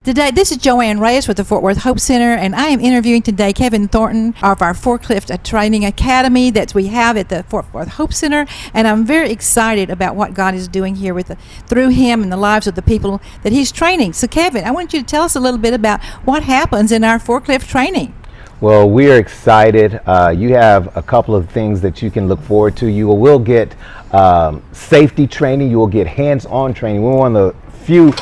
Today, this is Joanne Reyes with the Fort Worth Hope Center, and I am interviewing today Kevin Thornton of our Forklift Training Academy that we have at the Fort Worth Hope Center, and I'm very excited about what God is doing here through him and the lives of the people that he's training. So Kevin, I want you to tell us a little bit about what happens in our forklift training. Well, we are excited. You have a couple of things that you can look forward to. You will get safety training. You will get hands-on training. We're one of the few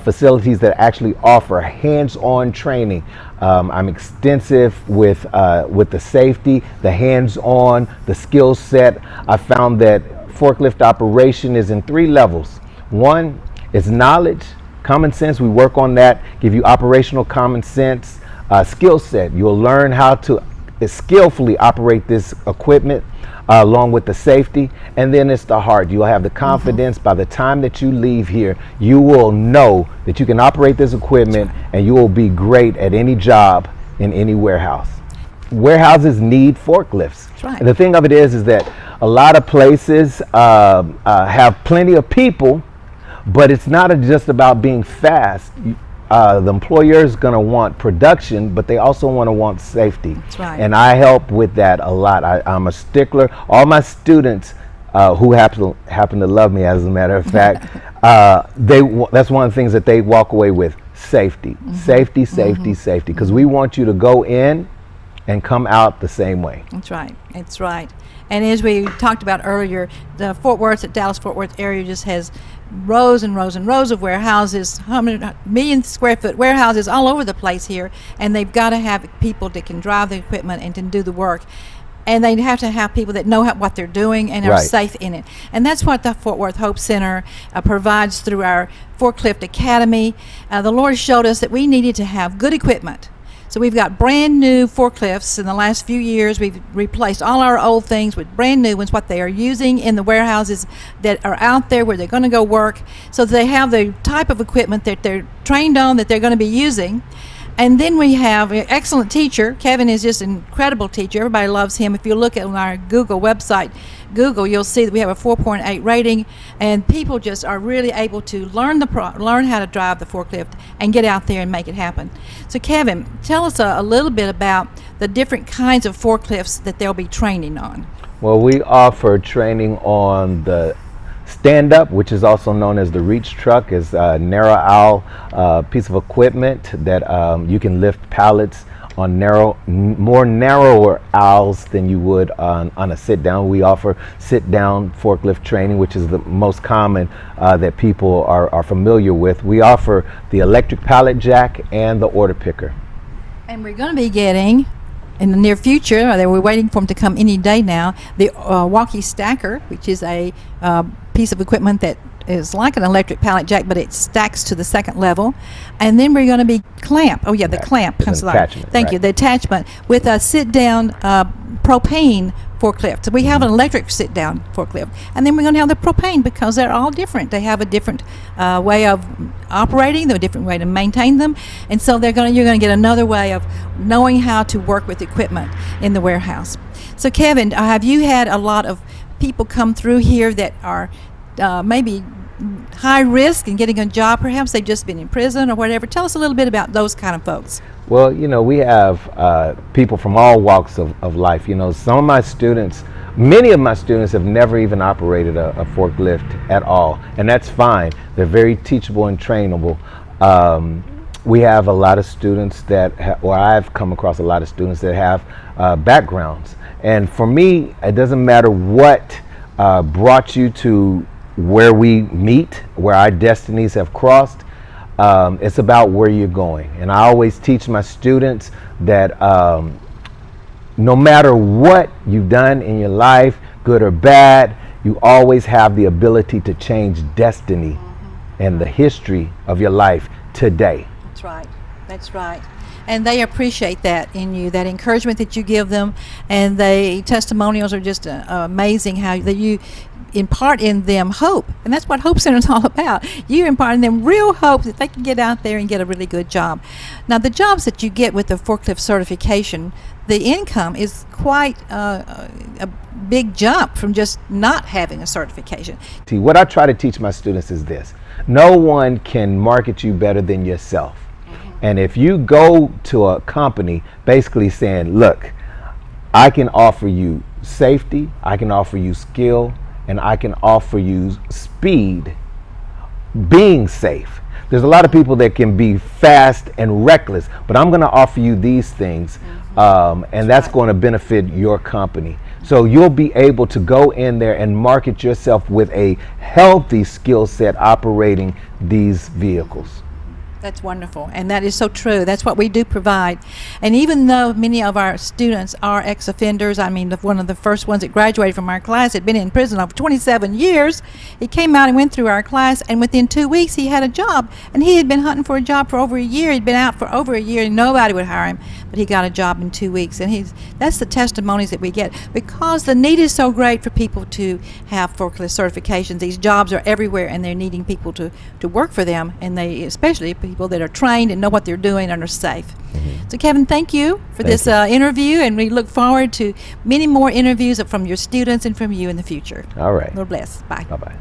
facilities that actually offer hands-on training. I'm extensive with the safety, the hands-on, the skill set. I found that forklift operation is in 3 levels. One is knowledge, common sense. We work on that, give you operational common sense. Skill set, you'll learn how to skillfully operate this equipment along with the safety. And then it's the heart. You'll have the confidence by the time that you leave here, you will know that you can operate this equipment and you will be great at any job in any warehouse. Warehouses need forklifts. That's right. And the thing of it is that a lot of places have plenty of people, but it's not just about being fast. The employer is going to want production, but they also want safety. That's right. And I help with that a lot. I'm a stickler. All my students who happen to love me, as a matter of fact, that's one of the things that they walk away with: safety, safety, safety, safety. Because we want you to go in and come out the same way. That's right. That's right. And as we talked about earlier, the Dallas Fort Worth area just has rows and rows and rows of warehouses, 100 million square foot warehouses all over the place here, and they've got to have people that can drive the equipment and can do the work. And they have to have people that know what they're doing and are safe in it. And that's what the Fort Worth Hope Center provides through our Forklift Academy. The Lord showed us that we needed to have good equipment. So we've got brand new forklifts. In the last few years, we've replaced all our old things with brand new ones, what they are using in the warehouses that are out there where they're going to go work, so that they have the type of equipment that they're trained on, that they're going to be using. And then we have an excellent teacher. Kevin is just an incredible teacher. Everybody loves him. If you look at our Google website, you'll see that we have a 4.8 rating, and people just are really able to learn how to drive the forklift and get out there and make it happen. So Kevin, tell us a little bit about the different kinds of forklifts that they'll be training on. Well, we offer training on the stand-up, which is also known as the reach truck. Is a narrow aisle piece of equipment that you can lift pallets on more narrower aisles than you would on a sit-down. We offer sit-down forklift training, which is the most common that people are familiar with. We offer the electric pallet jack and the order picker. And we're going to be getting, in the near future, we're waiting for them to come any day now, the walkie stacker, which is a piece of equipment that is like an electric pallet jack, but it stacks to the second level. And then we're going to be clamp. Oh yeah, the clamp. Thank you. The attachment with a sit-down propane forklift. So we have an electric sit-down forklift, and then we're going to have the propane, because they're all different. They have a different way of operating, a different way to maintain them, and so you're going to get another way of knowing how to work with equipment in the warehouse. So Kevin, have you had a lot of people come through here that are maybe high risk in getting a job? Perhaps they've just been in prison or whatever. Tell us a little bit about those kind of folks. Well, we have people from all walks of life. Some of my students, many of my students have never even operated a forklift at all, and that's fine. They're very teachable and trainable. We have a lot of students I've come across a lot of students that have backgrounds. And for me, it doesn't matter what brought you to where we meet, where our destinies have crossed. It's about where you're going. And I always teach my students that no matter what you've done in your life, good or bad, you always have the ability to change destiny and the history of your life today. That's right. That's right. And they appreciate that in you, that encouragement that you give them, and the testimonials are just amazing, how that you impart in them hope. And that's what Hope Center is all about. You impart in them real hope that they can get out there and get a really good job. Now, the jobs that you get with the forklift certification, the income is quite a big jump from just not having a certification. See, what I try to teach my students is this: no one can market you better than yourself. And if you go to a company basically saying, look, I can offer you safety, I can offer you skill, and I can offer you speed, being safe. There's a lot of people that can be fast and reckless, but I'm going to offer you these things, and that's going to benefit your company. So you'll be able to go in there and market yourself with a healthy skill set operating these vehicles. That's wonderful, and that is so true. That's what we do provide. And even though many of our students are ex-offenders, I mean, one of the first ones that graduated from our class had been in prison over 27 years. He came out and went through our class, and within 2 weeks he had a job. And he had been hunting for a job for over a year. He'd been out for over a year, and nobody would hire him. But he got a job in 2 weeks, and that's the testimonies that we get, because the need is so great for people to have forklift certifications. These jobs are everywhere, and they're needing people to work for them, and they especially people that are trained and know what they're doing and are safe. So Kevin, thank you for this interview, and we look forward to many more interviews from your students and from you in the future. All right. Lord bless. Bye. Bye-bye.